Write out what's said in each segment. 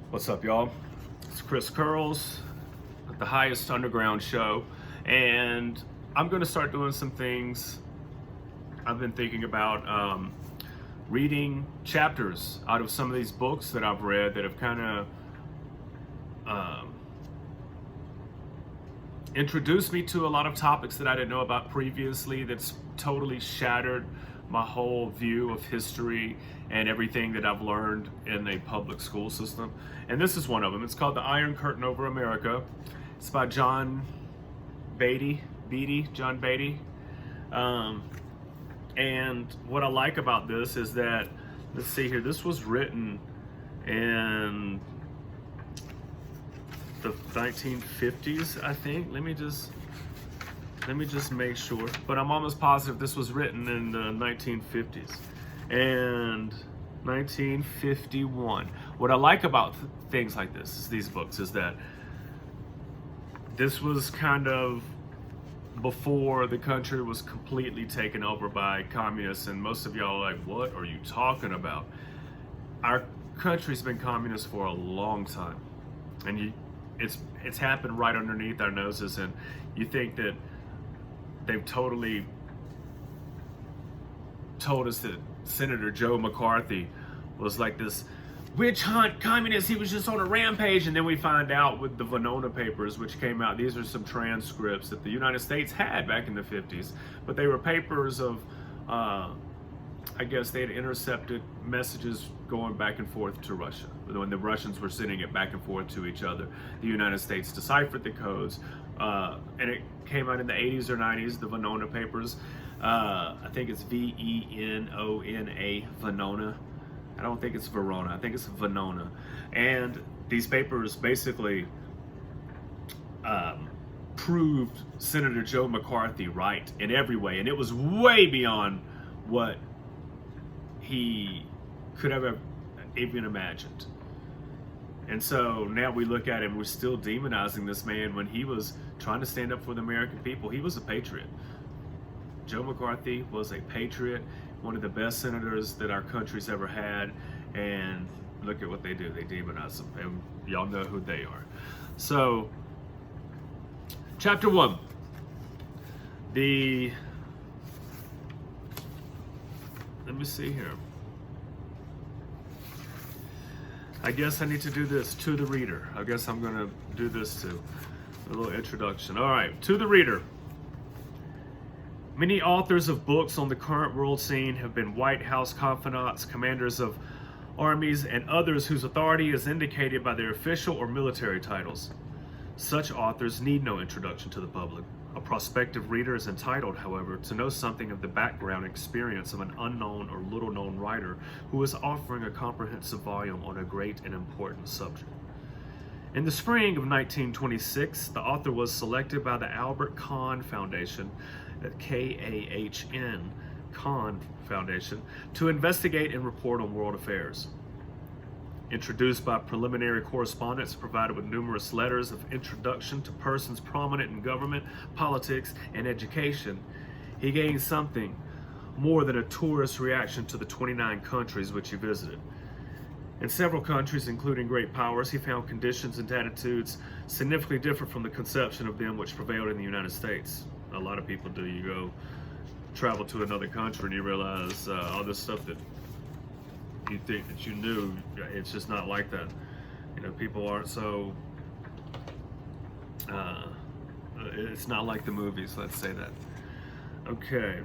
What's up, y'all? It's Chris Curls at the Highest Underground Show, and I'm going to start doing some things. I've been thinking about reading chapters out of some of these books that I've read that have kind of introduced me to a lot of topics that I didn't know about previously, that's totally shattered my whole view of history and everything that I've learned in a public school system. And this is one of them. It's called The Iron Curtain Over America. It's by John Beaty. John Beaty. And what I like about this is that, let's see here, this was written in the 1950s, I think. Let me just make sure, but I'm almost positive this was written in the 1950s. And 1951. What I like about things like this, these books, is that this was kind of before the country was completely taken over by communists, and most of y'all are like, what are you talking about? Our country's been communist for a long time, and it's happened right underneath our noses, and you think that they've totally told us that Senator Joe McCarthy was like this witch hunt communist. He was just on a rampage. And then we find out with the Venona papers, which came out, these are some transcripts that the United States had back in the 50s, but they were papers of, I guess they had intercepted messages going back and forth to Russia. When the Russians were sending it back and forth to each other, the United States deciphered the codes, and it came out in the 80s or 90s, the Venona papers. I think it's Venona, Venona. I don't think it's Verona, I think it's Venona. And these papers basically proved Senator Joe McCarthy right in every way, and it was way beyond what he could have even imagined. And so now we look at him, we're still demonizing this man when he was trying to stand up for the American people. He was a patriot. Joe McCarthy was a patriot, one of the best senators that our country's ever had, and look at what they do. They demonize him, and y'all know who they are. So, chapter 1. Let me see here. I guess I need to do this, to the reader. I guess I'm gonna do this too. A little introduction. All right, to the reader. Many authors of books on the current world scene have been White House confidants, commanders of armies, and others whose authority is indicated by their official or military titles. Such authors need no introduction to the public. A prospective reader is entitled, however, to know something of the background experience of an unknown or little-known writer who is offering a comprehensive volume on a great and important subject. In the spring of 1926, the author was selected by the Albert Kahn Foundation, K-A-H-N, Kahn Foundation, to investigate and report on world affairs. Introduced by preliminary correspondence provided with numerous letters of introduction to persons prominent in government, politics, and education, he gained something more than a tourist reaction to the 29 countries which he visited. In several countries, including great powers, he found conditions and attitudes significantly different from the conception of them which prevailed in the United States. A lot of people do. You go travel to another country and you realize all this stuff that you think that you knew, it's just not like that. You know, people aren't so, it's not like the movies, let's say that. Okay.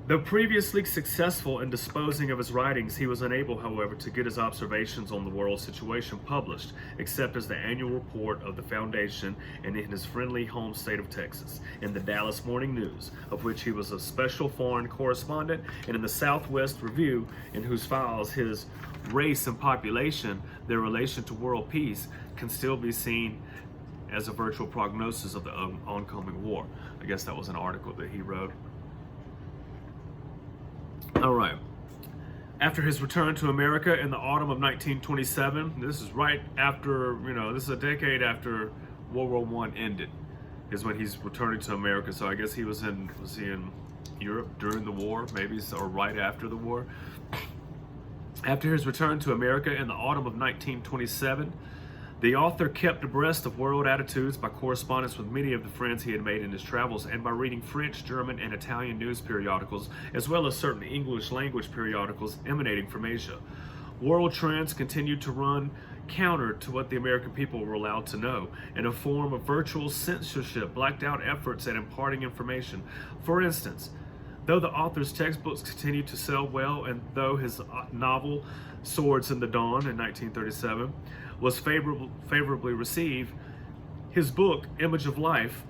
Though previously successful in disposing of his writings, he was unable, however, to get his observations on the world situation published, except as the annual report of the Foundation and in his friendly home state of Texas, in the Dallas Morning News, of which he was a special foreign correspondent, and in the Southwest Review, in whose files his race and population, their relation to world peace, can still be seen as a virtual prognosis of the oncoming war. I guess that was an article that he wrote. All right. After his return to America in the autumn of 1927, this is right after, this is a decade after World War I ended, is when he's returning to America. So I guess he was he in Europe during the war, maybe, or right after the war. After his return to America in the autumn of 1927, the author kept abreast of world attitudes by correspondence with many of the friends he had made in his travels and by reading French, German, and Italian news periodicals, as well as certain English language periodicals emanating from Asia. World trends continued to run counter to what the American people were allowed to know, in a form of virtual censorship, blacked out efforts at imparting information. For instance, though the author's textbooks continued to sell well, and though his novel Swords in the Dawn in 1937 was favorably received, his book Image of Life,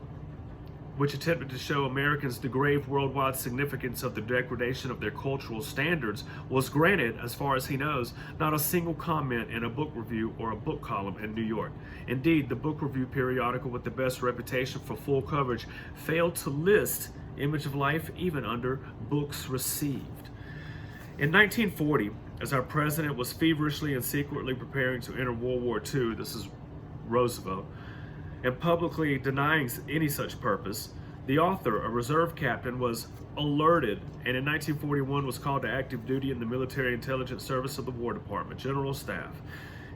which attempted to show Americans the grave worldwide significance of the degradation of their cultural standards, was granted, as far as he knows, not a single comment in a book review or a book column in New York. Indeed, the book review periodical with the best reputation for full coverage failed to list Image of Life even under books received. In 1940, as our president was feverishly and secretly preparing to enter World War II, this is Roosevelt, and publicly denying any such purpose, the author, a reserve captain, was alerted and in 1941 was called to active duty in the Military Intelligence Service of the War Department, General Staff.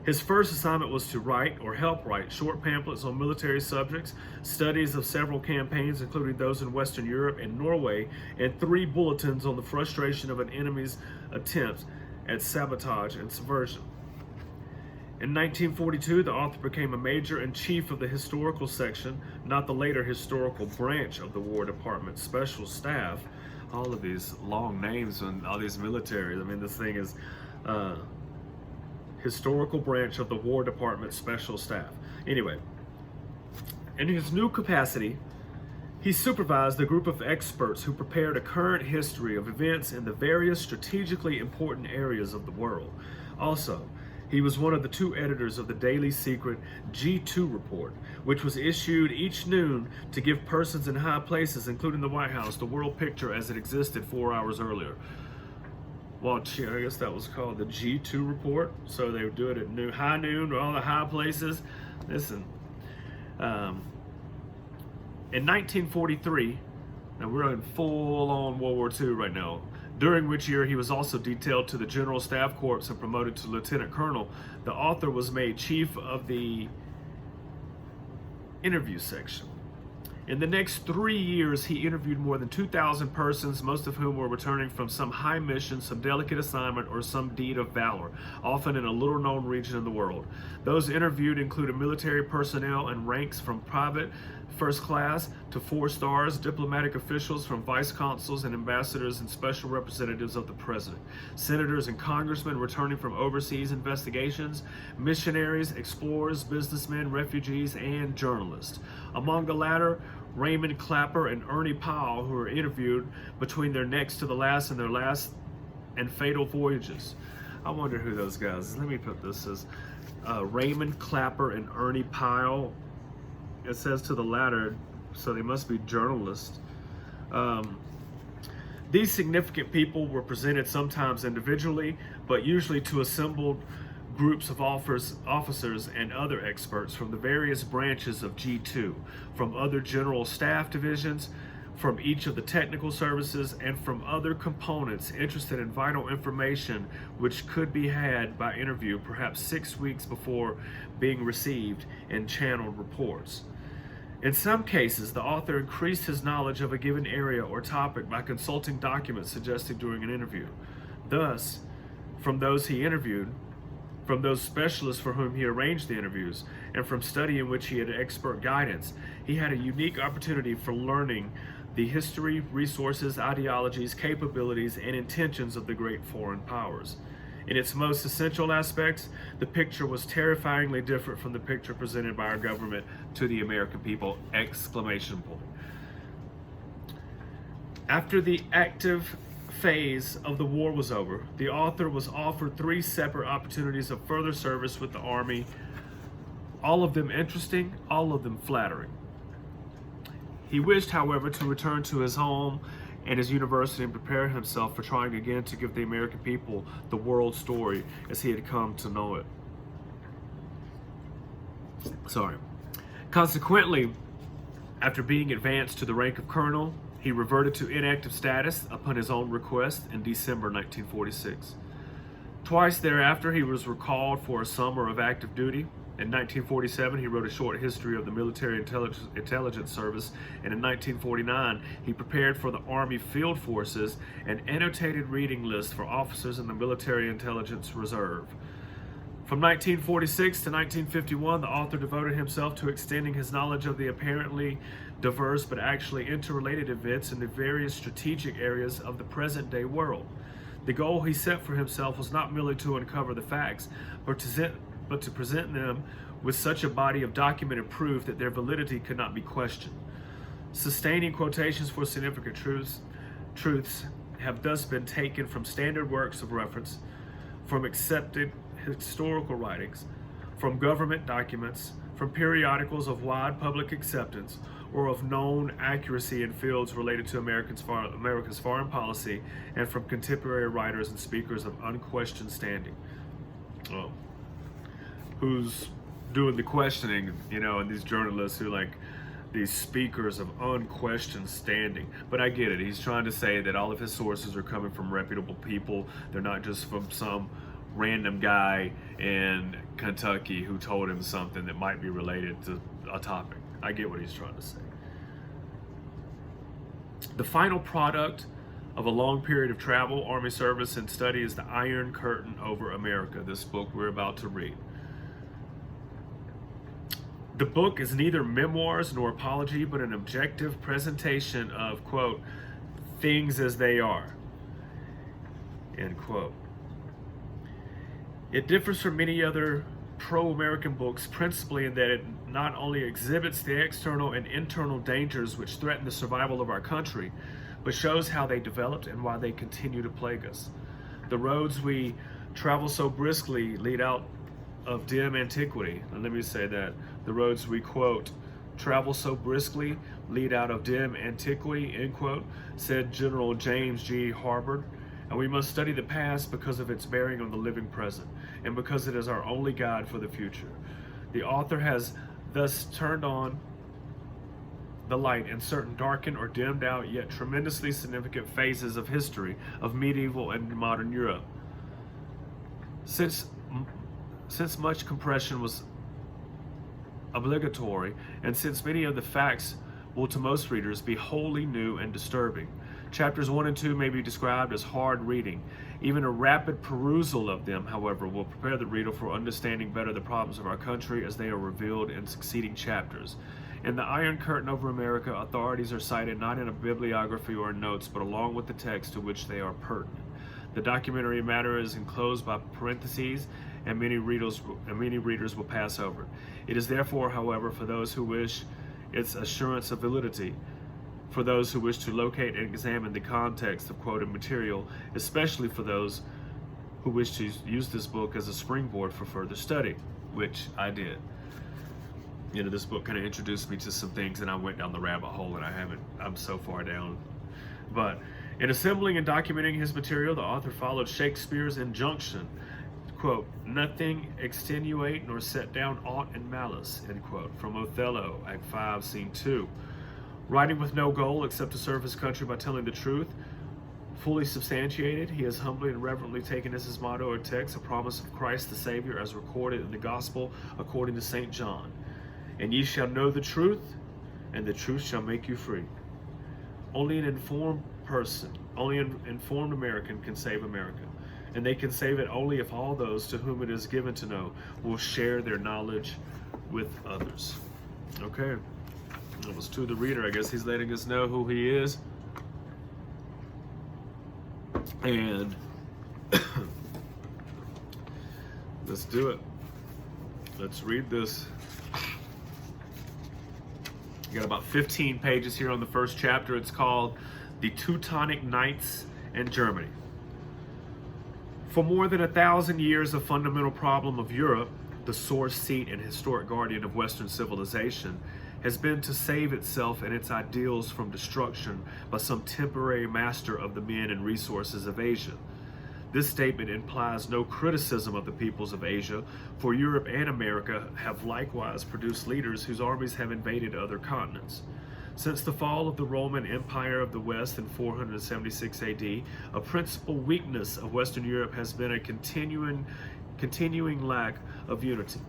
His first assignment was to write, or help write, short pamphlets on military subjects, studies of several campaigns, including those in Western Europe and Norway, and 3 bulletins on the frustration of an enemy's attempts at sabotage and subversion. In 1942, the author became a major and chief of the historical section, not the later historical branch of the War Department Special Staff. All of these long names and all these militaries. I mean, this thing is historical branch of the War Department Special Staff. Anyway, in his new capacity, he supervised a group of experts who prepared a current history of events in the various strategically important areas of the world. Also, he was one of the 2 editors of the daily secret G2 report, which was issued each noon to give persons in high places, including the White House, the world picture as it existed 4 hours earlier. Well, I guess that was called the G2 report. So they would do it at high noon, all the high places. Listen, in 1943, now we're in full-on World War II right now, during which year he was also detailed to the General Staff Corps and promoted to Lieutenant Colonel. The author was made chief of the interview section. In the next 3 years, he interviewed more than 2,000 persons, most of whom were returning from some high mission, some delicate assignment, or some deed of valor, often in a little-known region in the world. Those interviewed included military personnel and ranks from private, first class, to 4 stars, diplomatic officials from vice consuls and ambassadors and special representatives of the president, senators and congressmen returning from overseas investigations, missionaries, explorers, businessmen, refugees, and journalists. Among the latter, Raymond Clapper and Ernie Powell, who were interviewed between their next to the last and their last and fatal voyages. I wonder who those guys. Let me put this as Raymond Clapper and Ernie Powell. It says to the latter, so they must be journalists. These significant people were presented sometimes individually, but usually to assembled groups of officers and other experts from the various branches of G2, from other general staff divisions, from each of the technical services, and from other components interested in vital information which could be had by interview perhaps 6 weeks before being received in channeled reports. In some cases, the author increased his knowledge of a given area or topic by consulting documents suggested during an interview. Thus, from those he interviewed, from those specialists for whom he arranged the interviews, and from study in which he had expert guidance, he had a unique opportunity for learning the history, resources, ideologies, capabilities, and intentions of the great foreign powers. In its most essential aspects, the picture was terrifyingly different from the picture presented by our government to the American people! Exclamation point. After the active phase of the war was over, the author was offered 3 separate opportunities of further service with the Army, all of them interesting, all of them flattering. He wished, however, to return to his home and his university and prepare himself for trying again to give the American people the world story as he had come to know it. Consequently, after being advanced to the rank of colonel, he reverted to inactive status upon his own request in December 1946. Twice thereafter, he was recalled for a summer of active duty. In 1947, he wrote a short history of the military intelligence service, and in 1949, he prepared for the Army Field Forces an annotated reading list for officers in the Military Intelligence Reserve. From 1946 to 1951, the author devoted himself to extending his knowledge of the apparently diverse but actually interrelated events in the various strategic areas of the present-day world. The goal he set for himself was not merely to uncover the facts, but to present them with such a body of documented proof that their validity could not be questioned. Sustaining quotations for significant truths have thus been taken from standard works of reference, from accepted historical writings, from government documents, from periodicals of wide public acceptance, or of known accuracy in fields related to America's foreign policy, and from contemporary writers and speakers of unquestioned standing. Oh. Who's doing the questioning, and these journalists who like these speakers of unquestioned standing. But I get it. He's trying to say that all of his sources are coming from reputable people. They're not just from some random guy in Kentucky who told him something that might be related to a topic. I get what he's trying to say. The final product of a long period of travel, army service, and study is the Iron Curtain over America, this book we're about to read. The book is neither memoirs nor apology, but an objective presentation of, quote, things as they are, end quote. It differs from many other pro-American books principally in that it not only exhibits the external and internal dangers which threaten the survival of our country, but shows how they developed and why they continue to plague us. The roads we travel so briskly lead out of dim antiquity. And let me say that. The roads we, quote, travel so briskly lead out of dim antiquity, end quote, said General James G. Harbord. And we must study the past because of its bearing on the living present, and because it is our only guide for the future. The author has thus turned on the light in certain darkened or dimmed out yet tremendously significant phases of history of medieval and modern Europe. Since much compression was obligatory, and since many of the facts will to most readers be wholly new and disturbing, chapters 1 and 2 may be described as hard reading. Even a rapid perusal of them, however, will prepare the reader for understanding better the problems of our country as they are revealed in succeeding chapters. In the Iron Curtain over America, authorities are cited not in a bibliography or in notes, but along with the text to which they are pertinent. The documentary matter is enclosed by parentheses, and many readers will pass over it. It is therefore, however, for those who wish its assurance of validity, for those who wish to locate and examine the context of quoted material, especially for those who wish to use this book as a springboard for further study, which I did. This book kind of introduced me to some things, and I went down the rabbit hole, and I'm so far down. But in assembling and documenting his material, the author followed Shakespeare's injunction, quote, nothing extenuate nor set down aught in malice, end quote, from Othello, Act 5, Scene 2. Writing with no goal except to serve his country by telling the truth, fully substantiated, he has humbly and reverently taken as his motto or text a promise of Christ the Savior as recorded in the Gospel according to St. John. And ye shall know the truth, and the truth shall make you free. Only an informed American can save America. And they can save it only if all those to whom it is given to know will share their knowledge with others. Okay. That was to the reader. I guess he's letting us know who he is. And let's do it. Let's read this. You got about 15 pages here on the first chapter. It's called The Teutonic Knights and Germany. For more than 1,000 years, the fundamental problem of Europe, the source, seat, and historic guardian of Western civilization, has been to save itself and its ideals from destruction by some temporary master of the men and resources of Asia. This statement implies no criticism of the peoples of Asia, for Europe and America have likewise produced leaders whose armies have invaded other continents. Since the fall of the Roman Empire of the West in 476 AD, a principal weakness of Western Europe has been a continuing lack of unity.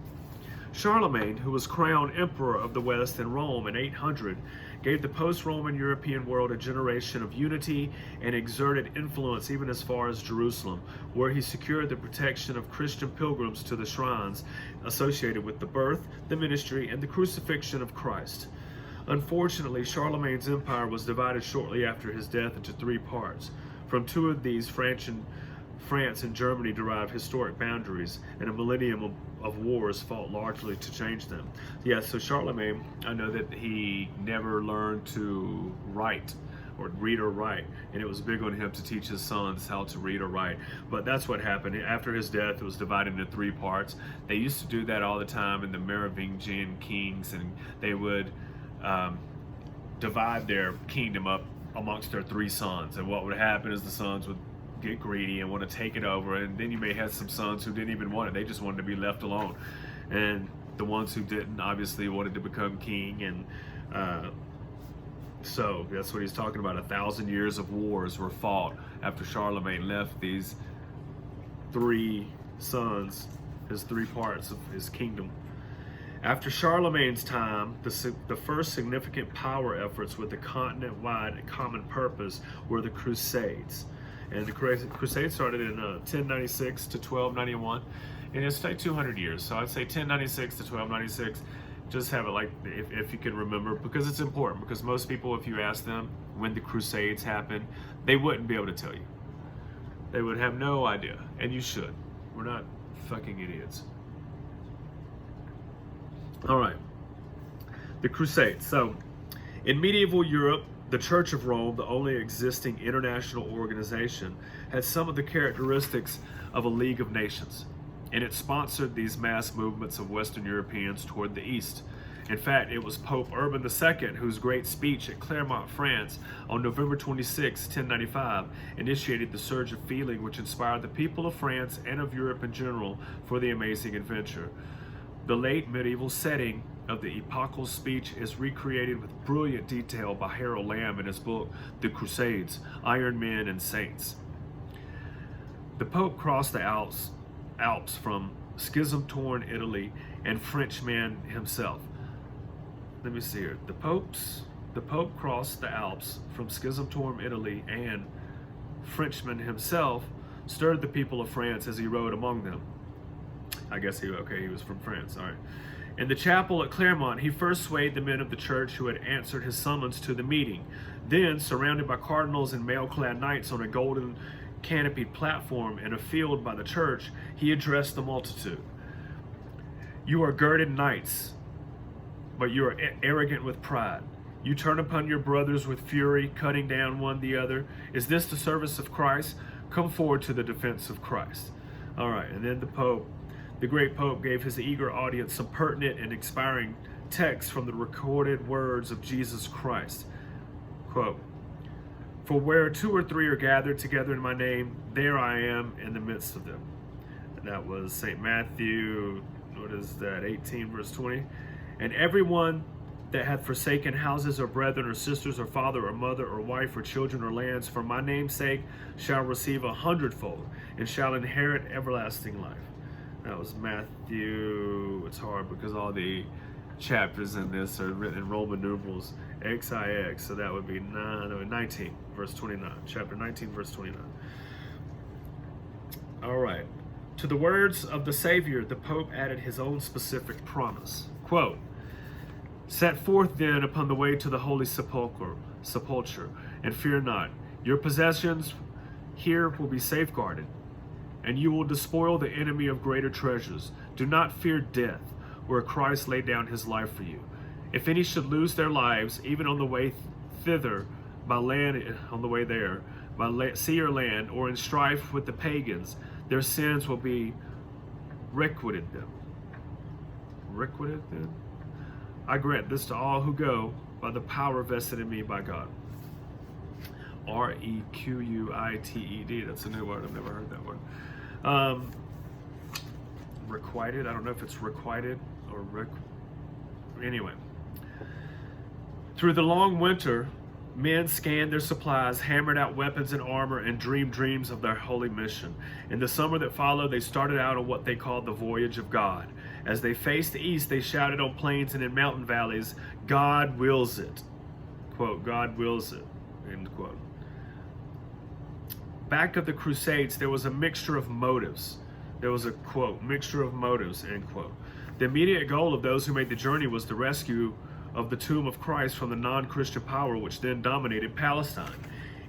Charlemagne, who was crowned Emperor of the West in Rome in 800, gave the post-Roman European world a generation of unity and exerted influence even as far as Jerusalem, where he secured the protection of Christian pilgrims to the shrines associated with the birth, the ministry, and the crucifixion of Christ. Unfortunately, Charlemagne's empire was divided shortly after his death into three parts. From two of these, France and Germany derived historic boundaries, and a millennium of wars fought largely to change them. Yeah, so Charlemagne, I know that he never learned to write, or read or write, and it was big on him to teach his sons how to read or write. But that's what happened. After his death, it was divided into three parts. They used to do that all the time in the Merovingian kings, and they would divide their kingdom up amongst their three sons. And what would happen is the sons would get greedy and want to take it over, and then you may have some sons who didn't even want it. They just wanted to be left alone, and the ones who didn't obviously wanted to become king. And so that's what he's talking about. 1,000 years of wars were fought after Charlemagne left these three sons, his three parts of his kingdom. After Charlemagne's time, the first significant power efforts with a continent-wide common purpose were the Crusades. And the Crusades started in 1096 to 1291, and it's like 200 years. So I'd say 1096 to 1296. Just have it like, if you can remember, because it's important. Because most people, if you ask them when the Crusades happened, they wouldn't be able to tell you. They would have no idea, and you should. We're not fucking idiots. All right, the Crusades. So, in medieval Europe, the Church of Rome, the only existing international organization, had some of the characteristics of a League of Nations, and it sponsored these mass movements of Western Europeans toward the East. In fact, it was Pope Urban II whose great speech at Clermont, France, on November 26, 1095, initiated the surge of feeling which inspired the people of France and of Europe in general for the amazing adventure. The late medieval setting of the epochal speech is recreated with brilliant detail by Harold Lamb in his book, The Crusades, Iron Men and Saints. The Pope crossed the Alps from schism-torn Italy and Frenchman himself. Let me see here. The Pope crossed the Alps from schism-torn Italy, and Frenchman himself stirred the people of France as he rode among them. I guess he was from France, all right. In the chapel at Clermont, he first swayed the men of the church who had answered his summons to the meeting. Then, surrounded by cardinals and mail-clad knights on a golden canopied platform in a field by the church, he addressed the multitude. You are girded knights, but you are arrogant with pride. You turn upon your brothers with fury, cutting down one the other. Is this the service of Christ? Come forward to the defense of Christ. All right, and then the great Pope gave his eager audience some pertinent and inspiring texts from the recorded words of Jesus Christ. Quote, "For where two or three are gathered together in my name, there I am in the midst of them." And that was St. Matthew, 18 verse 20. "And everyone that hath forsaken houses or brethren or sisters or father or mother or wife or children or lands for my name's sake shall receive 100-fold and shall inherit everlasting life." That was Matthew. It's hard because all the chapters in this are written in Roman numerals, XIX, so that would be 19, verse 29. Chapter 19, verse 29. All right. To the words of the Savior, the Pope added his own specific promise. Quote, "Set forth then upon the way to the holy sepulchre, and fear not. Your possessions here will be safeguarded, and you will despoil the enemy of greater treasures. Do not fear death, where Christ laid down his life for you. If any should lose their lives, even on the way thither, by land, on the way there, by sea or land, or in strife with the pagans, their sins will be requited them. Requited them? I grant this to all who go by the power vested in me by God." Requited. That's a new word. I've never heard that word. Requited. I don't know if it's requited or anyway. Through the long winter, men scanned their supplies, hammered out weapons and armor, and dreamed dreams of their holy mission. In the summer that followed, they started out on what they called the Voyage of God. As they faced the east, they shouted on plains and in mountain valleys, "God wills it." Quote, "God wills it," end quote. Back of the Crusades, there was a mixture of motives. There was a, quote, "mixture of motives," end quote. The immediate goal of those who made the journey was the rescue of the tomb of Christ from the non-Christian power which then dominated Palestine.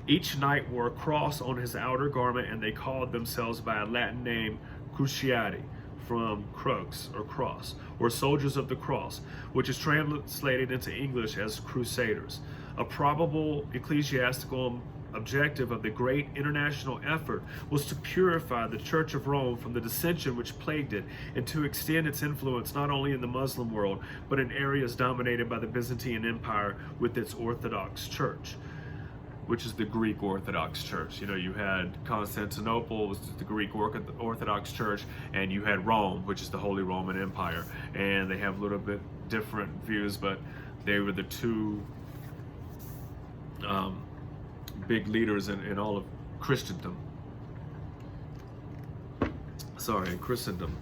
Each knight wore a cross on his outer garment, and they called themselves by a Latin name, cruciati, from crux, or cross, or soldiers of the cross, which is translated into English as crusaders. A probable ecclesiastical objective of the great international effort was to purify the Church of Rome from the dissension which plagued it, and to extend its influence not only in the Muslim world, but in areas dominated by the Byzantine Empire with its Orthodox Church, which is the Greek Orthodox Church. You know, you had Constantinople, which is the Greek Orthodox Church, and you had Rome, which is the Holy Roman Empire. And they have a little bit different views, but they were the two big leaders in all of Christendom. In Christendom.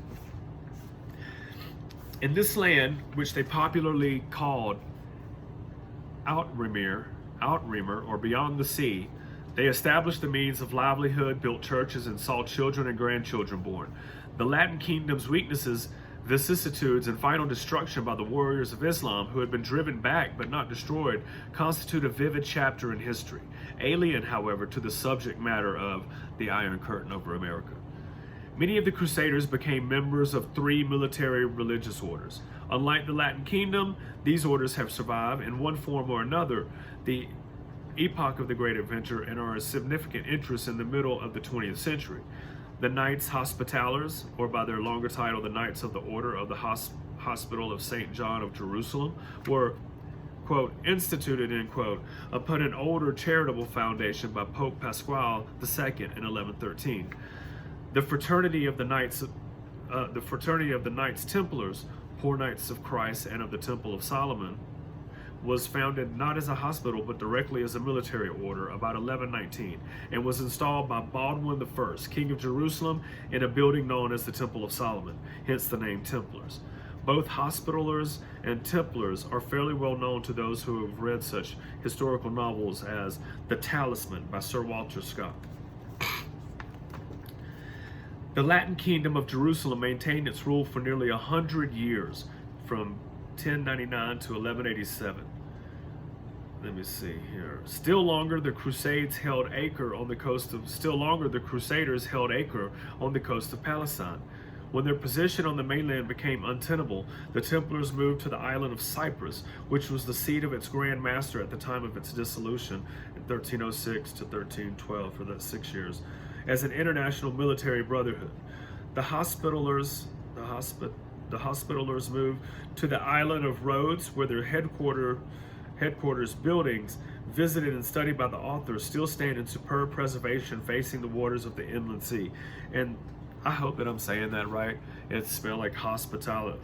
In this land, which they popularly called Outremer, or beyond the sea, they established the means of livelihood, built churches, and saw children and grandchildren born. The Latin kingdom's weaknesses, vicissitudes, and final destruction by the warriors of Islam, who had been driven back but not destroyed, constitute a vivid chapter in history, alien, however, to the subject matter of the Iron Curtain over America. Many of the Crusaders became members of 3 military religious orders. Unlike the Latin Kingdom, these orders have survived in one form or another the epoch of the Great Adventure and are a significant interest in the middle of the 20th century. The Knights Hospitallers, or by their longer title, the Knights of the Order of the Hospital of St. John of Jerusalem, were, quote, instituted, end quote, upon an older charitable foundation by Pope Pasquale II in 1113. The Fraternity of the Knights Templars, Poor Knights of Christ and of the Temple of Solomon, was founded not as a hospital but directly as a military order about 1119, and was installed by Baldwin I, King of Jerusalem, in a building known as the Temple of Solomon, hence the name Templars. Both Hospitallers and Templars are fairly well known to those who have read such historical novels as The Talisman by Sir Walter Scott. The Latin Kingdom of Jerusalem maintained its rule for nearly 100 years, from 1099 to 1187. Let me see here. Still longer, the Crusaders held Acre on the coast of Palestine. When their position on the mainland became untenable, the Templars moved to the island of Cyprus, which was the seat of its Grand Master at the time of its dissolution in 1306 to 1312, for that 6 years, as an international military brotherhood. The Hospitallers moved to the island of Rhodes, where their headquarters buildings, visited and studied by the author, still stand in superb preservation facing the waters of the inland sea. And I hope that I'm saying that right. It's spelled like hospitalers.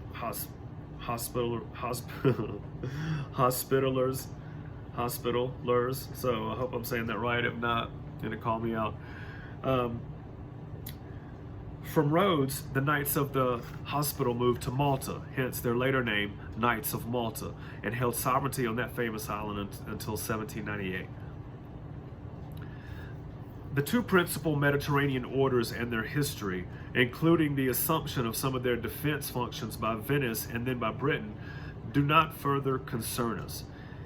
So I hope I'm saying that right. If not, you're gonna call me out. From Rhodes, the Knights of the Hospital moved to Malta, hence their later name, Knights of Malta, and held sovereignty on that famous island until 1798. The two principal Mediterranean orders and their history, including the assumption of some of their defense functions by Venice and then by Britain, do not further concern us.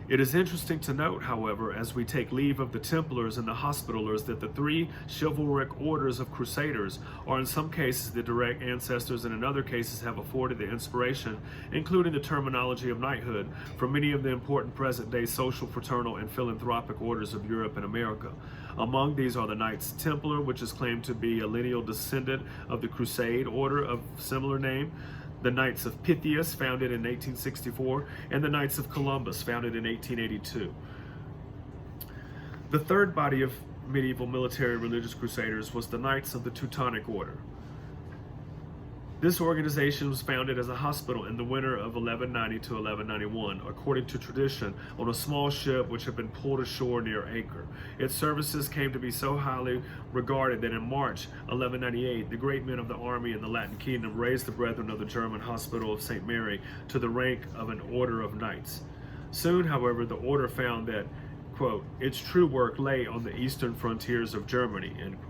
It is interesting to note, however, as we take leave of the Templars and the Hospitallers, that the 3 chivalric orders of Crusaders are in some cases the direct ancestors and in other cases have afforded the inspiration, including the terminology of knighthood, for many of the important present-day social, fraternal, and philanthropic orders of Europe and America. Among these are the Knights Templar, which is claimed to be a lineal descendant of the Crusade order of similar name, the Knights of Pythias, founded in 1864, and the Knights of Columbus, founded in 1882. The third body of medieval military religious crusaders was the Knights of the Teutonic Order. This organization was founded as a hospital in the winter of 1190 to 1191, according to tradition, on a small ship which had been pulled ashore near Acre. Its services came to be so highly regarded that in March 1198, the great men of the army in the Latin Kingdom raised the Brethren of the German Hospital of St. Mary to the rank of an order of knights. Soon, however, the order found that, quote, its true work lay on the eastern frontiers of Germany, end quote.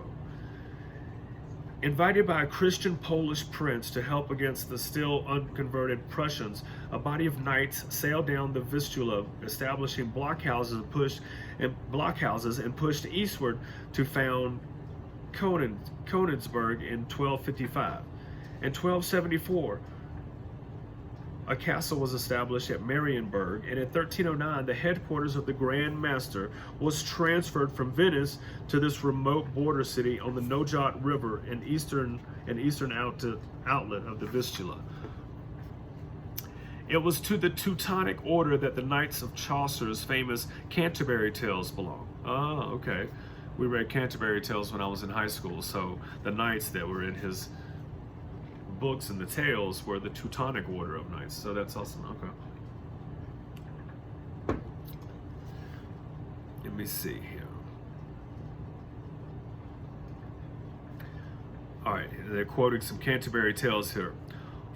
Invited by a Christian Polish prince to help against the still unconverted Prussians, a body of knights sailed down the Vistula, establishing blockhouses and pushed eastward to found Königsberg in 1255. In 1274, a castle was established at Marienburg, and in 1309, the headquarters of the Grand Master was transferred from Venice to this remote border city on the Nojot River and eastern outlet of the Vistula. It was to the Teutonic order that the Knights of Chaucer's famous Canterbury Tales belong. Oh, okay. We read Canterbury Tales when I was in high school, so the knights that were in his books and the tales were the Teutonic order of knights. So that's awesome. Okay. Let me see here. All right, they're quoting some Canterbury Tales here.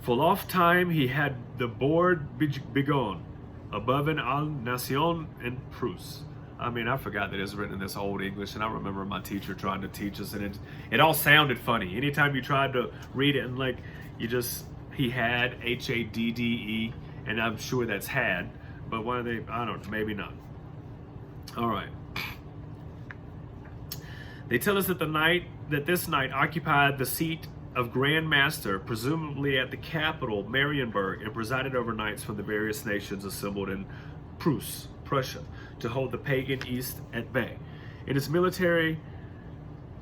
Full oft time he had the board begun, above an al nation in Prussia. I mean, I forgot that it's written in this old English, and I remember my teacher trying to teach us, and it all sounded funny. Anytime you tried to read it, and like, he had, H-A-D-D-E, and I'm sure that's had, but why are they, I don't know, maybe not. All right. They tell us that this knight occupied the seat of Grand Master, presumably at the capital, Marienburg, and presided over knights from the various nations assembled in Prussia, to hold the pagan East at bay. In his military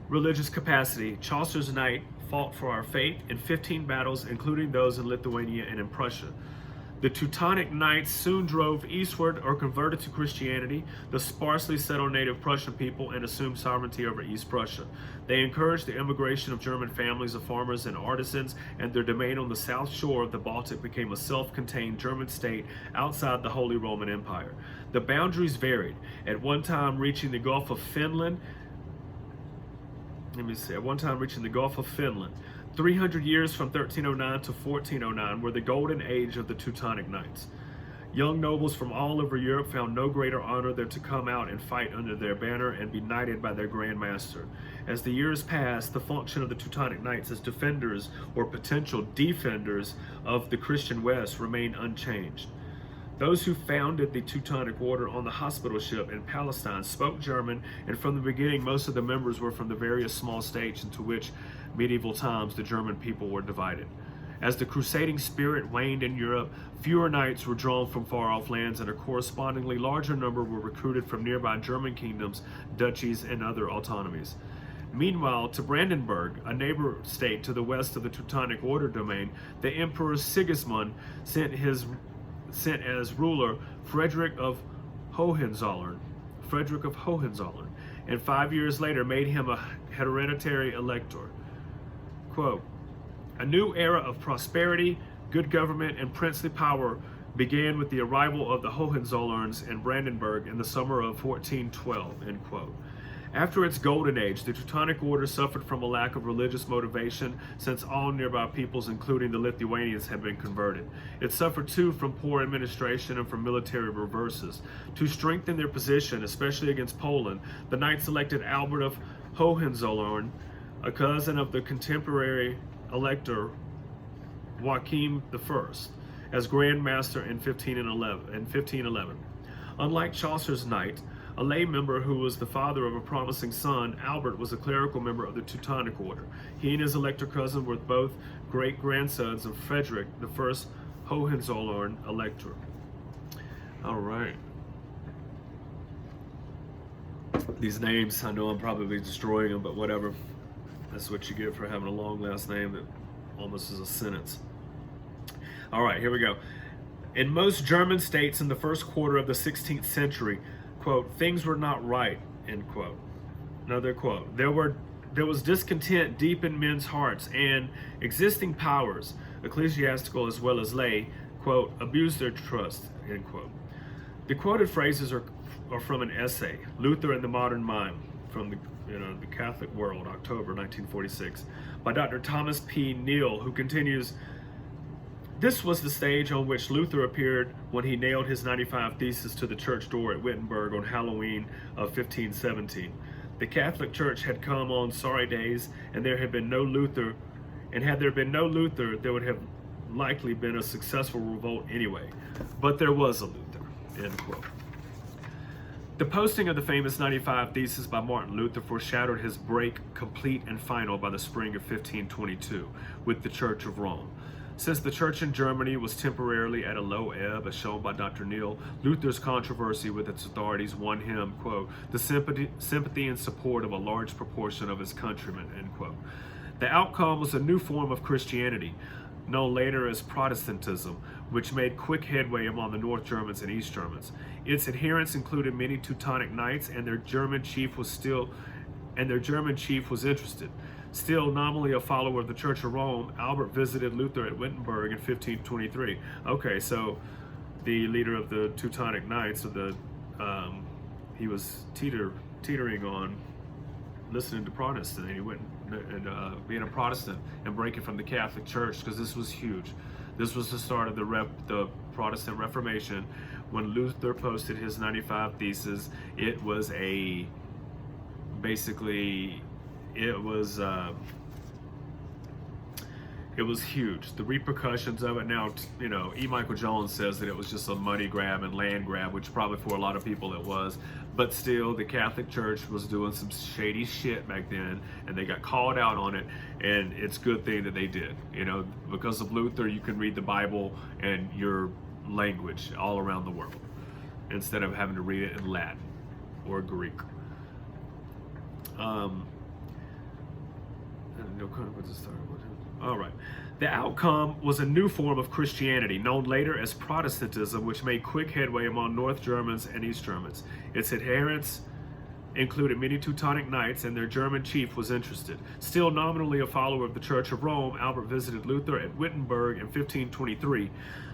religious capacity, Chaucer's knight fought for our faith in 15 battles, including those in Lithuania and in Prussia. The Teutonic Knights soon drove eastward or converted to Christianity the sparsely settled native Prussian people and assumed sovereignty over East Prussia. They encouraged the immigration of German families of farmers and artisans, and their domain on the south shore of the Baltic became a self-contained German state outside the Holy Roman Empire. The boundaries varied, at one time reaching the Gulf of Finland. 300 years from 1309 to 1409 were the golden age of the Teutonic Knights. Young nobles from all over Europe found no greater honor than to come out and fight under their banner and be knighted by their Grand Master. As the years passed, the function of the Teutonic Knights as defenders or potential defenders of the Christian West remained unchanged. Those who founded the Teutonic Order on the hospital ship in Palestine spoke German, and from the beginning most of the members were from the various small states into which medieval times the German people were divided. As the crusading spirit waned in Europe, fewer knights were drawn from far-off lands, and a correspondingly larger number were recruited from nearby German kingdoms, duchies, and other autonomies. Meanwhile, to Brandenburg, a neighbor state to the west of the Teutonic Order domain, the Emperor Sigismund sent as ruler Frederick of Hohenzollern, and 5 years later made him a hereditary elector. Quote, a new era of prosperity, good government, and princely power began with the arrival of the Hohenzollerns in Brandenburg in the summer of 1412, end quote. After its golden age, the Teutonic Order suffered from a lack of religious motivation, since all nearby peoples, including the Lithuanians, had been converted. It suffered too from poor administration and from military reverses. To strengthen their position, especially against Poland, the knights elected Albert of Hohenzollern, a cousin of the contemporary elector Joachim I, as Grand Master in 1511. Unlike Chaucer's knight, a lay member who was the father of a promising son, Albert was a clerical member of the Teutonic Order. He and his elector cousin were both great-grandsons of Frederick I Hohenzollern Elector. All right. These names, I know I'm probably destroying them, but whatever. That's what you get for having a long last name that almost is a sentence. All right, here we go. In most German states in the first quarter of the 16th century, quote, things were not right, end quote. Another quote. There were there was discontent deep in men's hearts, and existing powers, ecclesiastical as well as lay, quote, abused their trust, end quote. The quoted phrases are from an essay, Luther and the Modern Mind, from the Catholic World, October 1946, by Dr. Thomas P. Neal, who continues, this was the stage on which Luther appeared when he nailed his 95 Theses to the church door at Wittenberg on Halloween of 1517. The Catholic Church had come on sorry days, and there had been no Luther, and had there been no Luther, there would have likely been a successful revolt anyway. But there was a Luther, end quote. The posting of the famous 95 Theses by Martin Luther foreshadowed his break complete and final by the spring of 1522 with the Church of Rome. Since the church in Germany was temporarily at a low ebb, as shown by Dr. Neal, Luther's controversy with its authorities won him, quote, the sympathy and support of a large proportion of his countrymen, end quote. The outcome was a new form of Christianity, known later as Protestantism, which made quick headway among the North Germans and East Germans. Its adherents included many Teutonic knights, and their German chief was interested. Still nominally a follower of the Church of Rome, Albert visited Luther at Wittenberg in 1523. Okay, so the leader of the Teutonic Knights, he was teetering on listening to Protestant, and he went and being a Protestant and breaking from the Catholic Church, because this was huge. This was the start of the Protestant Reformation. When Luther posted his 95 Theses, it was huge. The repercussions of it now, E. Michael Jones says that it was just a money grab and land grab, which probably for a lot of people it was. But still, the Catholic Church was doing some shady shit back then, and they got called out on it, and it's a good thing that they did. Because of Luther, you can read the Bible in your language all around the world, instead of having to read it in Latin or Greek. All right. The outcome was a new form of Christianity, known later as Protestantism, which made quick headway among North Germans and East Germans. Its adherents included many Teutonic knights, and their German chief was interested. Still nominally a follower of the Church of Rome, Albert visited Luther at Wittenberg in 1523.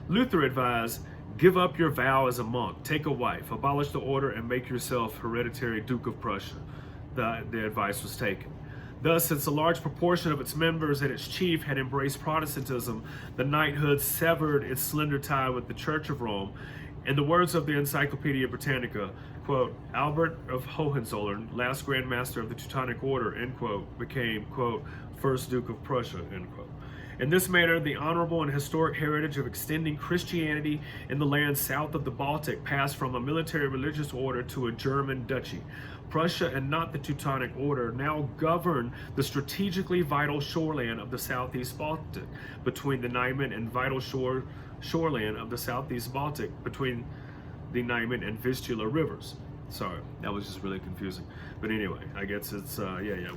Luther advised, give up your vow as a monk, take a wife, abolish the order, and make yourself hereditary Duke of Prussia. The advice was taken. Thus, since a large proportion of its members and its chief had embraced Protestantism, the knighthood severed its slender tie with the Church of Rome. In the words of the Encyclopedia Britannica, quote, Albert of Hohenzollern, last Grand Master of the Teutonic Order, end quote, became, quote, first Duke of Prussia, end quote. In this manner, the honorable and historic heritage of extending Christianity in the lands south of the Baltic passed from a military religious order to a German duchy. Prussia, and not the Teutonic Order, now govern the strategically vital shoreland of the southeast Baltic, between the Niemen and vital shoreland of the southeast Baltic, between the Niemen and Vistula rivers. Sorry, that was just really confusing. But anyway, I guess it's,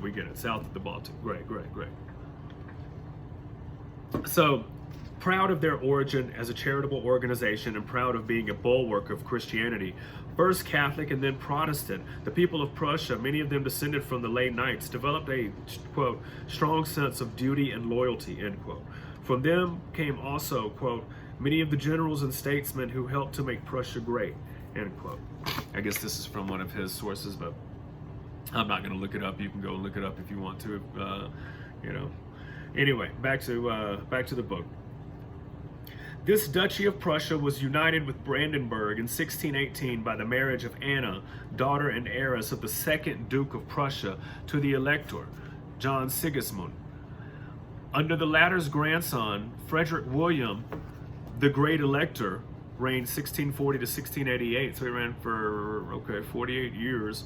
we get it. South of the Baltic. Great. So, proud of their origin as a charitable organization and proud of being a bulwark of Christianity, first Catholic and then Protestant, the people of Prussia, many of them descended from the lay knights, developed a, quote, strong sense of duty and loyalty, end quote. From them came also, quote, many of the generals and statesmen who helped to make Prussia great, end quote. I guess this is from one of his sources, but I'm not going to look it up. You can go look it up if you want to, Anyway, back to the book. This Duchy of Prussia was united with Brandenburg in 1618 by the marriage of Anna, daughter and heiress of the second Duke of Prussia, to the Elector, John Sigismund. Under the latter's grandson, Frederick William, the Great Elector, reigned 1640 to 1688, so he ran for, 48 years.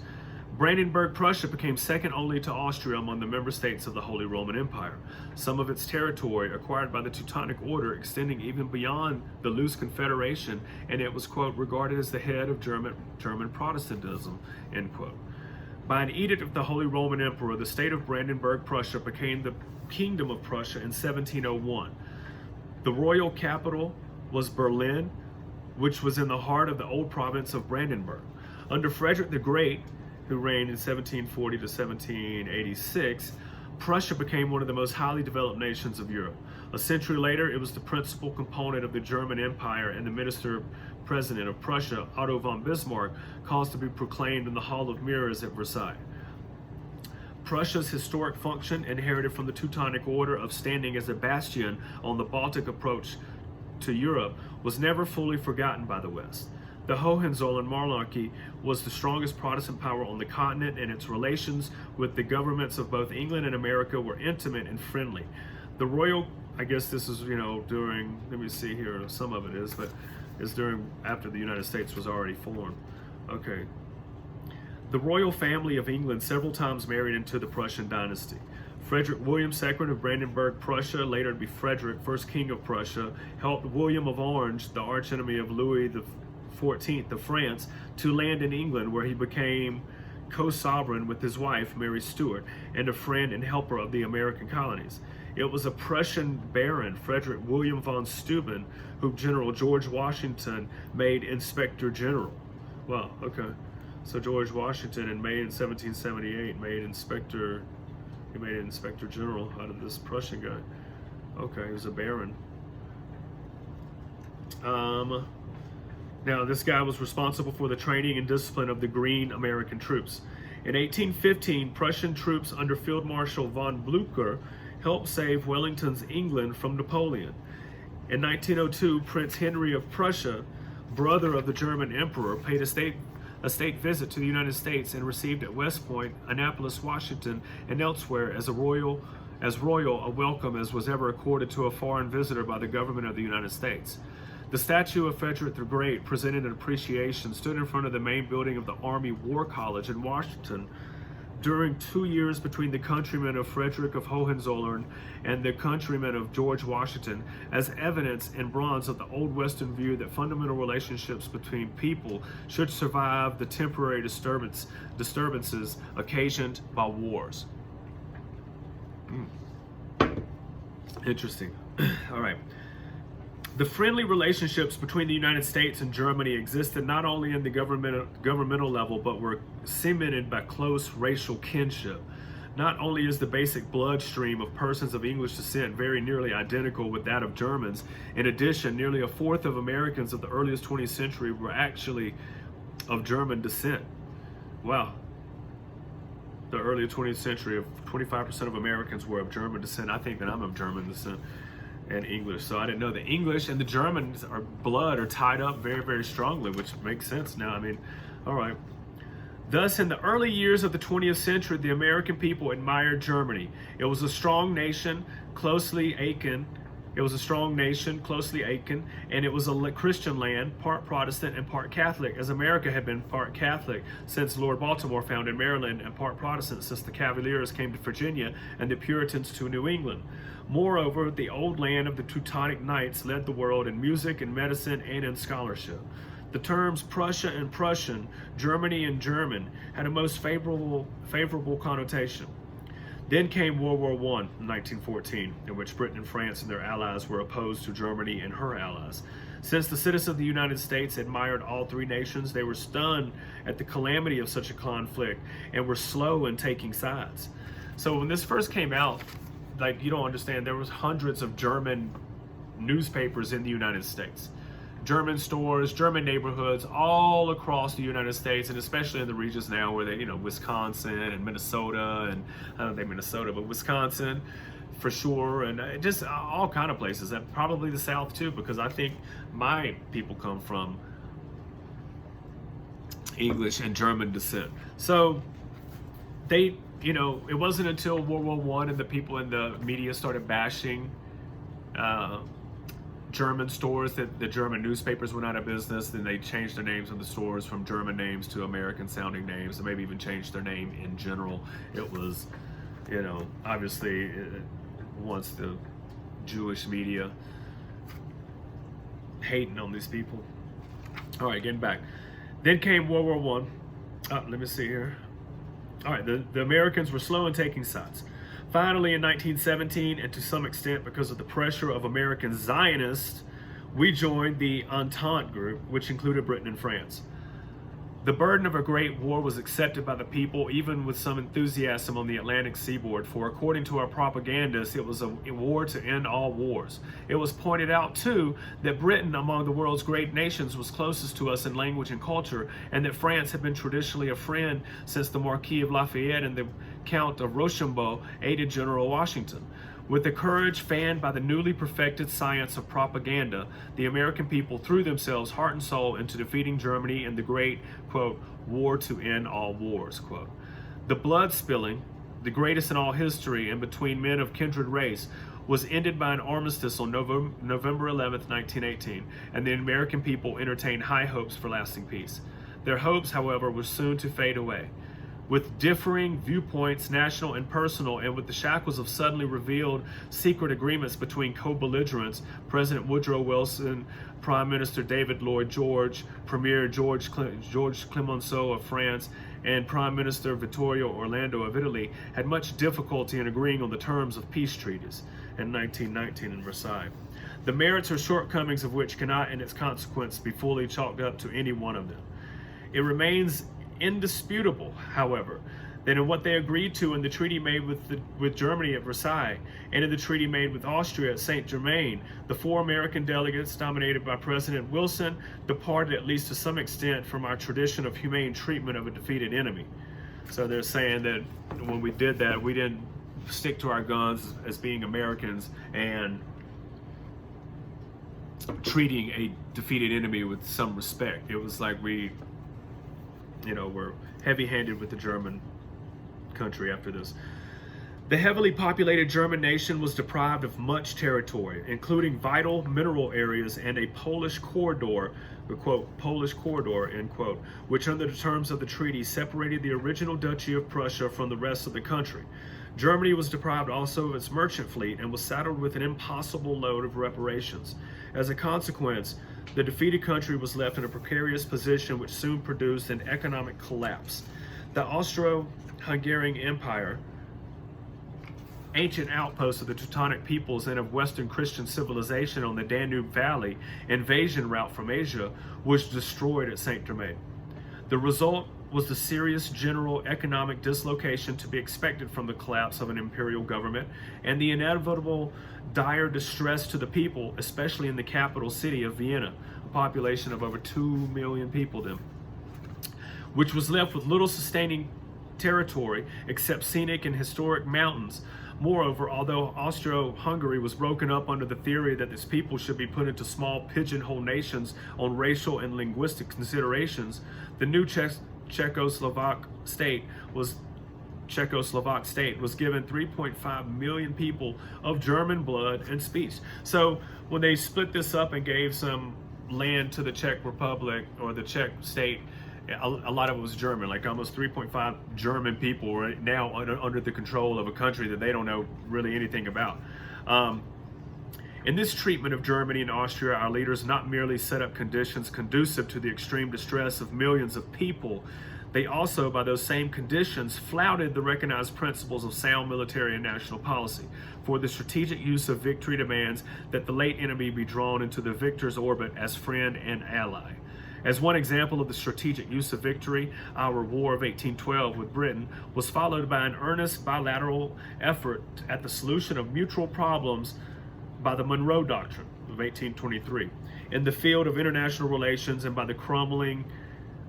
Brandenburg, Prussia became second only to Austria among the member states of the Holy Roman Empire. Some of its territory acquired by the Teutonic Order extending even beyond the loose confederation, and it was, quote, regarded as the head of German Protestantism, end quote. By an edict of the Holy Roman Emperor, the state of Brandenburg, Prussia became the Kingdom of Prussia in 1701. The royal capital was Berlin, which was in the heart of the old province of Brandenburg. Under Frederick the Great, who reigned in 1740 to 1786, Prussia became one of the most highly developed nations of Europe. A century later, it was the principal component of the German Empire, and the minister-president of Prussia, Otto von Bismarck, caused to be proclaimed in the Hall of Mirrors at Versailles. Prussia's historic function, inherited from the Teutonic Order of standing as a bastion on the Baltic approach to Europe, was never fully forgotten by the West. The Hohenzollern monarchy was the strongest Protestant power on the continent, and its relations with the governments of both England and America were intimate and friendly. The royal, I guess this is, during, let me see here, some of it is, but it's after the United States was already formed. Okay. The royal family of England several times married into the Prussian dynasty. Frederick William II of Brandenburg, Prussia, later to be Frederick, first king of Prussia, helped William of Orange, the archenemy of Louis XIV of France, to land in England, where he became co-sovereign with his wife, Mary Stuart, and a friend and helper of the American colonies. It was a Prussian baron, Frederick William von Steuben, whom General George Washington made Inspector General. Wow, okay. So George Washington in May in 1778 made Inspector General out of this Prussian guy. Okay, he was a baron. Now, this guy was responsible for the training and discipline of the Green American troops. In 1815, Prussian troops under Field Marshal von Blücher helped save Wellington's England from Napoleon. In 1902, Prince Henry of Prussia, brother of the German Emperor, paid a state visit to the United States and received at West Point, Annapolis, Washington, and elsewhere as royal a welcome as was ever accorded to a foreign visitor by the government of the United States. The statue of Frederick the Great, presented an appreciation, stood in front of the main building of the Army War College in Washington during 2 years between the countrymen of Frederick of Hohenzollern and the countrymen of George Washington, as evidence in bronze of the old Western view that fundamental relationships between people should survive the temporary disturbances occasioned by wars. Interesting. All right. The friendly relationships between the United States and Germany existed not only in the governmental level, but were cemented by close racial kinship. Not only is the basic bloodstream of persons of English descent very nearly identical with that of Germans, in addition, nearly a fourth of Americans of the earliest 20th century were actually of German descent. Wow. The early 20th century, 25% of Americans were of German descent. I think that I'm of German descent and English. So I didn't know the English and the Germans are tied up very, very strongly, which makes sense now. I mean, all right. Thus, in the early years of the 20th century, the American people admired Germany. It was a strong nation, closely akin. And it was a Christian land, part Protestant and part Catholic, as America had been part Catholic since Lord Baltimore founded Maryland, and part Protestant since the Cavaliers came to Virginia and the Puritans to New England. Moreover, the old land of the Teutonic Knights led the world in music, in medicine, and in scholarship. The terms Prussia and Prussian, Germany and German, had a most favorable connotation. Then came World War I in 1914, in which Britain and France and their allies were opposed to Germany and her allies. Since the citizens of the United States admired all three nations, they were stunned at the calamity of such a conflict and were slow in taking sides. So when this first came out, like, you don't understand, there was hundreds of German newspapers in the United States. German stores, German neighborhoods all across the United States, and especially in the regions now where they, Wisconsin and Minnesota, and I don't think Minnesota, but Wisconsin for sure, and just all kind of places, and probably the South too, because I think my people come from English and German descent. So they, it wasn't until World War I and the people in the media started bashing German stores that the German newspapers went out of business. Then they changed the names of the stores from German names to American sounding names, and maybe even changed their name in general. It was, obviously once the Jewish media hating on these people. All right, getting back. Then came World War I. Let me see here. All right, the Americans were slow in taking sides. Finally, in 1917, and to some extent because of the pressure of American Zionists, we joined the Entente group, which included Britain and France. The burden of a great war was accepted by the people, even with some enthusiasm on the Atlantic seaboard, for according to our propagandists, it was a war to end all wars. It was pointed out, too, that Britain, among the world's great nations, was closest to us in language and culture, and that France had been traditionally a friend since the Marquis of Lafayette and the Count of Rochambeau aided General Washington. With the courage fanned by the newly perfected science of propaganda, the American people threw themselves heart and soul into defeating Germany in the great, quote, war to end all wars, quote. The blood spilling, the greatest in all history and between men of kindred race, was ended by an armistice on November 11th, 1918, and the American people entertained high hopes for lasting peace. Their hopes, however, were soon to fade away. With differing viewpoints, national and personal, and with the shackles of suddenly revealed secret agreements between co-belligerents, President Woodrow Wilson, Prime Minister David Lloyd George, Premier George Clemenceau of France, and Prime Minister Vittorio Orlando of Italy had much difficulty in agreeing on the terms of peace treaties in 1919 in Versailles, the merits or shortcomings of which cannot in its consequence be fully chalked up to any one of them. It remains indisputable, however, that in what they agreed to in the treaty made with Germany at Versailles and in the treaty made with Austria at Saint-Germain, the 4 American delegates dominated by President Wilson departed at least to some extent from our tradition of humane treatment of a defeated enemy. So they're saying that when we did that, we didn't stick to our guns as being Americans and treating a defeated enemy with some respect. It was like we were heavy-handed with the German country after this. The heavily populated German nation was deprived of much territory, including vital mineral areas and a Polish corridor, quote, Polish corridor, end quote, which under the terms of the treaty separated the original Duchy of Prussia from the rest of the country. Germany was deprived also of its merchant fleet and was saddled with an impossible load of reparations. As a consequence, the defeated country was left in a precarious position which soon produced an economic collapse. The Austro-Hungarian Empire, ancient outpost of the Teutonic peoples and of Western Christian civilization on the Danube Valley invasion route from Asia, was destroyed at Saint-Germain. The result was the serious general economic dislocation to be expected from the collapse of an imperial government and the inevitable dire distress to the people, especially in the capital city of Vienna, a population of over 2 million people then, which was left with little sustaining territory except scenic and historic mountains. Moreover, although Austro-Hungary was broken up under the theory that its people should be put into small pigeonhole nations on racial and linguistic considerations, the new Czechoslovak state was given 3.5 million people of German blood and speech. So when they split this up and gave some land to the Czech Republic or the Czech state, a lot of it was German, like almost 3.5 German people were now under the control of a country that they don't know really anything about. In this treatment of Germany and Austria, our leaders not merely set up conditions conducive to the extreme distress of millions of people, they also, by those same conditions, flouted the recognized principles of sound military and national policy. For the strategic use of victory demands that the late enemy be drawn into the victor's orbit as friend and ally. As one example of the strategic use of victory, our War of 1812 with Britain was followed by an earnest bilateral effort at the solution of mutual problems by the Monroe Doctrine of 1823 in the field of international relations and by the crumbling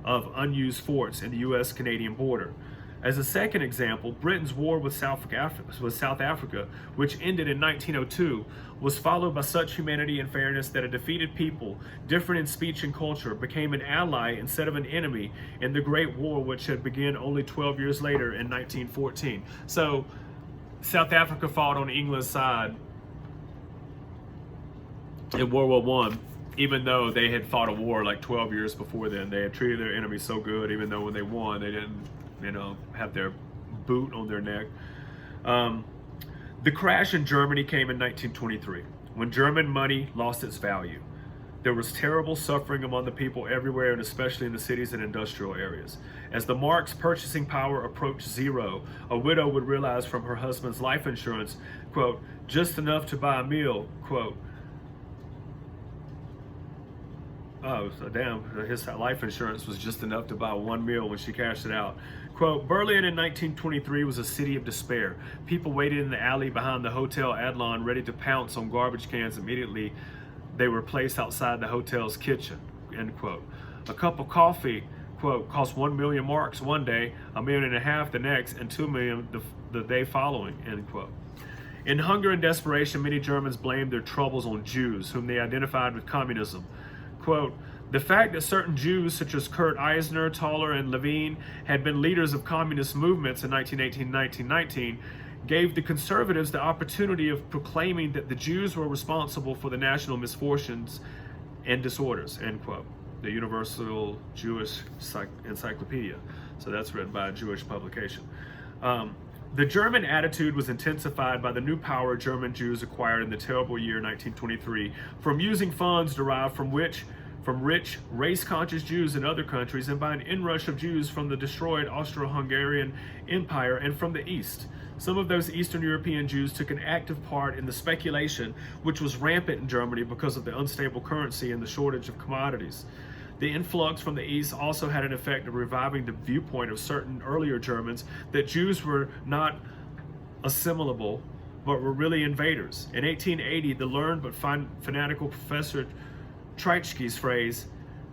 of unused forts in the U.S.-Canadian border. As a second example, Britain's war with South Africa, which ended in 1902, was followed by such humanity and fairness that a defeated people, different in speech and culture, became an ally instead of an enemy in the Great War, which had begun only 12 years later in 1914. So, South Africa fought on England's side in World War I, even though they had fought a war like 12 years before then. They had treated their enemy so good, even though when they won, they didn't have their boot on their neck. The crash in Germany came in 1923, when German money lost its value. There was terrible suffering among the people everywhere, and especially in the cities and industrial areas. As the mark's purchasing power approached zero, a widow would realize from her husband's life insurance, quote, just enough to buy a meal, quote, Oh, so damn, his life insurance was just enough to buy one meal when she cashed it out. Quote, Berlin in 1923 was a city of despair. People waited in the alley behind the Hotel Adlon ready to pounce on garbage cans immediately they were placed outside the hotel's kitchen, end quote. A cup of coffee, quote, cost 1 million marks one day, 1.5 million the next, and 2 million the day following, end quote. In hunger and desperation, many Germans blamed their troubles on Jews, whom they identified with communism. Quote, the fact that certain Jews such as Kurt Eisner, Toller, and Levine had been leaders of communist movements in 1918 and 1919 gave the conservatives the opportunity of proclaiming that the Jews were responsible for the national misfortunes and disorders, end quote. The Universal Jewish Encyclopedia. So that's written by a Jewish publication. The German attitude was intensified by the new power German Jews acquired in the terrible year 1923 from using funds derived from rich, race-conscious Jews in other countries and by an inrush of Jews from the destroyed Austro-Hungarian Empire and from the East. Some of those Eastern European Jews took an active part in the speculation which was rampant in Germany because of the unstable currency and the shortage of commodities. The influx from the East also had an effect of reviving the viewpoint of certain earlier Germans that Jews were not assimilable, but were really invaders. In 1880, the learned but fanatical Professor Treitschke's phrase,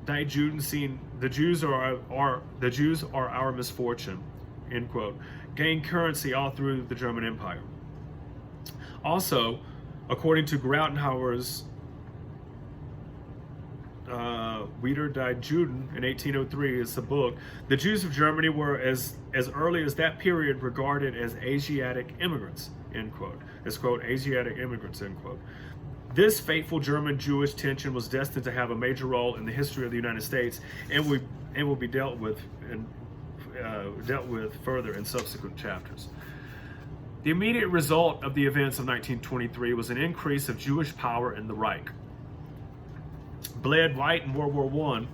"Die Juden sind, the Jews are our misfortune," end quote, gained currency all through the German Empire. Also, according to Grautenhauer's Wieder die Juden in 1803, it's a book, the Jews of Germany were as early as that period regarded as Asiatic immigrants, end quote. It's quote, Asiatic immigrants, end quote. This fateful German-Jewish tension was destined to have a major role in the history of the United States and will be dealt with further in subsequent chapters. The immediate result of the events of 1923 was an increase of Jewish power in the Reich. Bled white in World War I,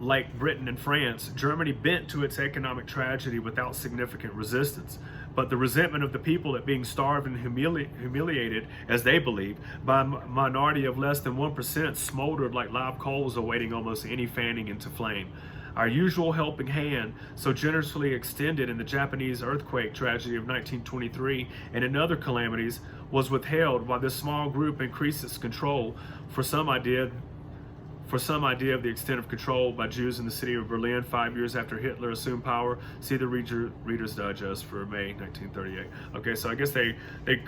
like Britain and France, Germany bent to its economic tragedy without significant resistance. But the resentment of the people at being starved and humiliated, as they believed, by a minority of less than 1% smoldered like live coals awaiting almost any fanning into flame. Our usual helping hand, so generously extended in the Japanese earthquake tragedy of 1923 and in other calamities, was withheld while this small group increased its control for some idea of the extent of control by Jews in the city of Berlin 5 years after Hitler assumed power. See the Reader's Digest for May 1938. Okay, so I guess they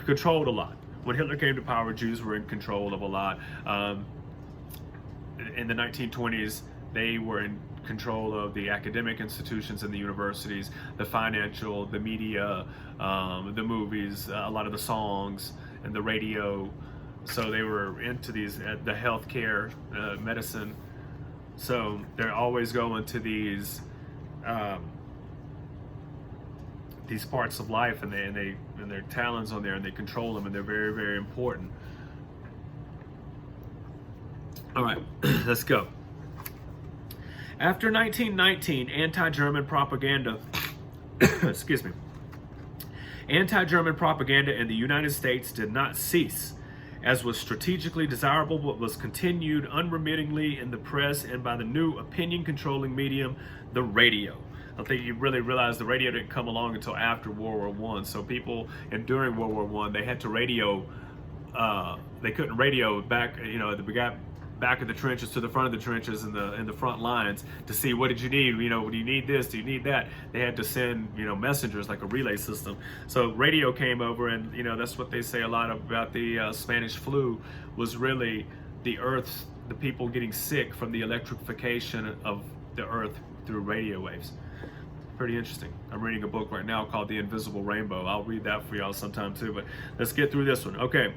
controlled a lot. When Hitler came to power, Jews were in control of a lot. In the 1920s, they were in control of the academic institutions and the universities, the financial, the media, the movies, a lot of the songs, and the radio. So they were into the healthcare, medicine. So they're always going to these parts of life, and their talons on there, and they control them, and they're very, very important. All right, let's go. After 1919, anti-German propaganda, excuse me, anti-German propaganda in the United States did not cease, as was strategically desirable, but was continued unremittingly in the press and by the new opinion-controlling medium, the radio. I don't think you really realize the radio didn't come along until after World War I. So people, and during World War I, they had to radio. They couldn't radio back, back of the trenches to the front of the trenches in the front lines to see what did you need. Do you need this? Do you need that? They had to send messengers like a relay system. So radio came over, and that's what they say a lot about the Spanish flu was really the people getting sick from the electrification of the earth through radio waves. Pretty interesting. I'm reading a book right now called The Invisible Rainbow. I'll read that for y'all sometime too, but let's get through this one. Okay.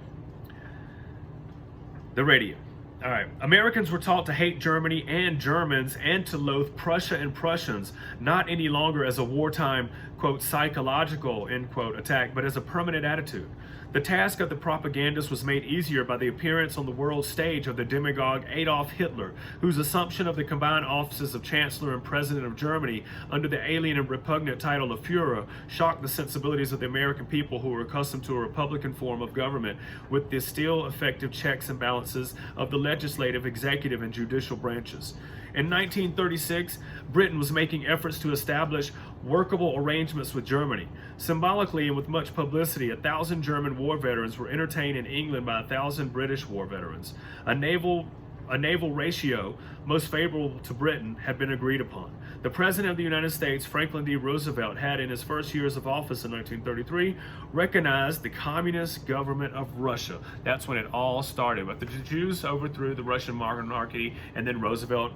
The radio. All right. Americans were taught to hate Germany and Germans and to loathe Prussia and Prussians, not any longer as a wartime, quote, psychological, end quote, attack, but as a permanent attitude. The task of the propagandist was made easier by the appearance on the world stage of the demagogue Adolf Hitler, whose assumption of the combined offices of Chancellor and President of Germany under the alien and repugnant title of Führer shocked the sensibilities of the American people who were accustomed to a republican form of government with the still effective checks and balances of the legislative, executive, and judicial branches. In 1936, Britain was making efforts to establish workable arrangements with Germany. Symbolically and with much publicity, 1,000 German war veterans were entertained in England by 1,000 British war veterans. A naval ratio most favorable to Britain had been agreed upon. The President of the United States, Franklin D. Roosevelt, had in his first years of office in 1933 recognized the communist government of Russia. That's when it all started. But the Jews overthrew the Russian monarchy, and then Roosevelt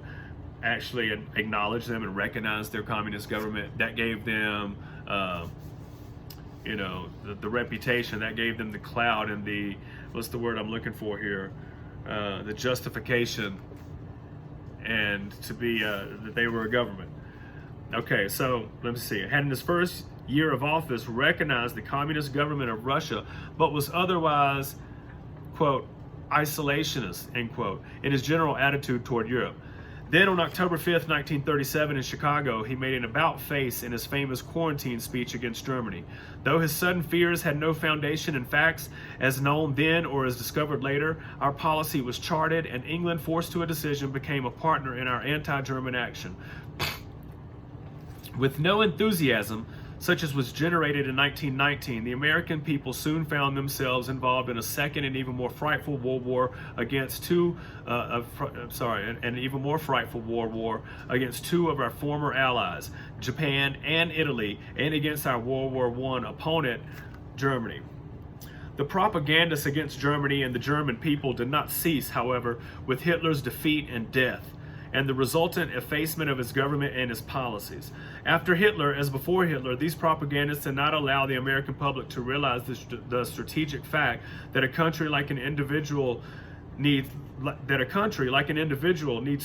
actually acknowledged them and recognized their communist government. That gave them the reputation, that gave them the clout and the, what's the word I'm looking for here, the justification, and to be that they were a government. Okay, so let me see. Had in his first year of office recognized the communist government of Russia, but was otherwise, quote, isolationist, end quote, in his general attitude toward Europe. Then on October 5th, 1937 in Chicago, he made an about-face in his famous quarantine speech against Germany. Though his sudden fears had no foundation in facts, as known then or as discovered later, our policy was charted, and England, forced to a decision, became a partner in our anti-German action. With no enthusiasm, such as was generated in 1919, the American people soon found themselves involved in a second and even more frightful world war against two of our former allies, Japan and Italy, and against our World War I opponent, Germany. The propagandists against Germany and the German people did not cease, however, with Hitler's defeat and death, and the resultant effacement of his government and his policies. After Hitler, as before Hitler, these propagandists did not allow the American public to realize the strategic fact that a country like an individual needs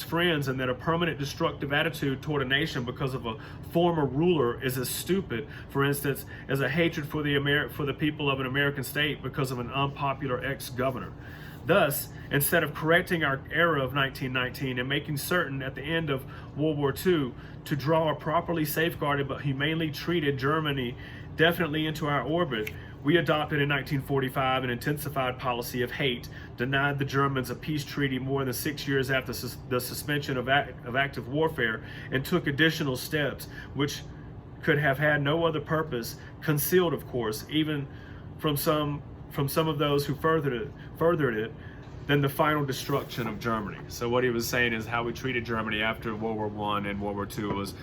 friends, and that a permanent destructive attitude toward a nation because of a former ruler is as stupid, for instance, as a hatred for the people of an American state because of an unpopular ex-governor. Thus, instead of correcting our error of 1919 and making certain at the end of World War II to draw a properly safeguarded but humanely treated Germany definitely into our orbit, we adopted in 1945 an intensified policy of hate, denied the Germans a peace treaty more than 6 years after the suspension of active warfare, and took additional steps which could have had no other purpose, concealed, of course, even from some of those who furthered it, than the final destruction of Germany. So what he was saying is how we treated Germany after World War I and World War II was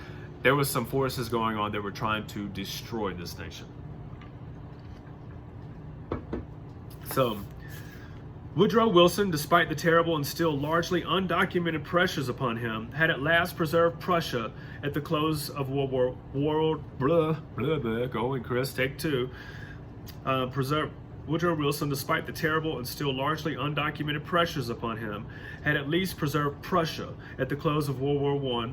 there was some forces going on that were trying to destroy this nation. So Woodrow Wilson, despite the terrible and still largely undocumented pressures upon him, had at last preserved Prussia at the close of Woodrow Wilson, despite the terrible and still largely undocumented pressures upon him, had at least preserved Prussia at the close of World War I.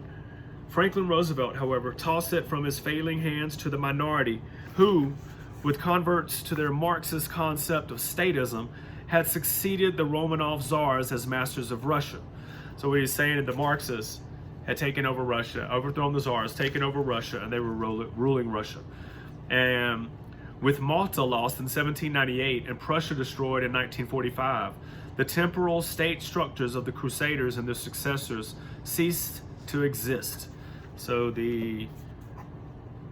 Franklin Roosevelt, however, tossed it from his failing hands to the minority who, with converts to their Marxist concept of statism, had succeeded the Romanov czars as masters of Russia. So what he's saying is the Marxists had taken over Russia, overthrown the czars, taken over Russia, and they were ruling Russia. And with Malta lost in 1798 and Prussia destroyed in 1945, the temporal state structures of the Crusaders and their successors ceased to exist. So the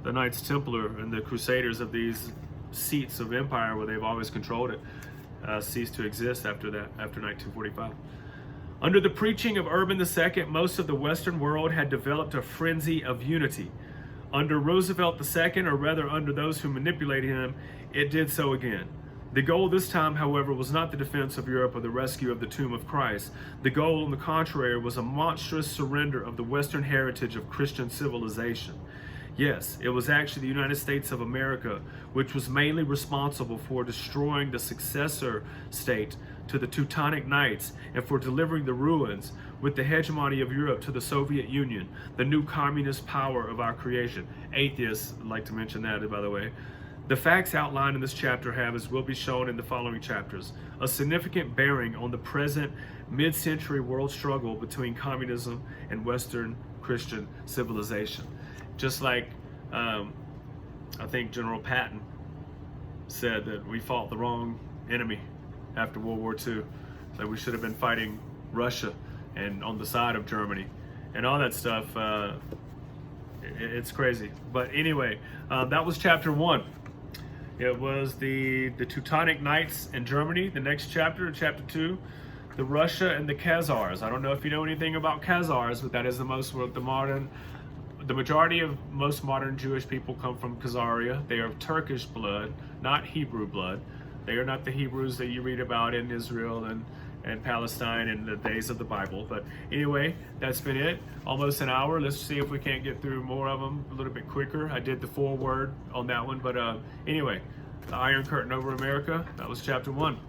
Knights Templar and the Crusaders of these seats of empire where they've always controlled it ceased to exist after 1945. Under the preaching of Urban II, most of the Western world had developed a frenzy of unity. Under Roosevelt II, or rather under those who manipulated him, it did so again. The goal this time, however, was not the defense of Europe or the rescue of the tomb of Christ. The goal, on the contrary, was a monstrous surrender of the Western heritage of Christian civilization. Yes, it was actually the United States of America which was mainly responsible for destroying the successor state to the Teutonic Knights and for delivering the ruins with the hegemony of Europe to the Soviet Union, the new communist power of our creation. Atheists like to mention that, by the way. The facts outlined in this chapter have, as will be shown in the following chapters, a significant bearing on the present mid-century world struggle between communism and Western Christian civilization. Just like I think General Patton said that we fought the wrong enemy after World War II, that we should have been fighting Russia and on the side of Germany and all that stuff. It's crazy. But anyway, that was chapter 1. It was the Teutonic Knights in Germany. The next chapter, chapter 2, the Russia and the Khazars. I don't know if you know anything about Khazars, but that is the majority of most modern Jewish people come from Khazaria. They are of Turkish blood, not Hebrew blood. They are not the Hebrews that you read about in Israel and Palestine in the days of the Bible. But anyway, that's been it. Almost an hour. Let's see if we can't get through more of them a little bit quicker. I did the foreword on that one. But anyway, the Iron Curtain over America. That was chapter 1.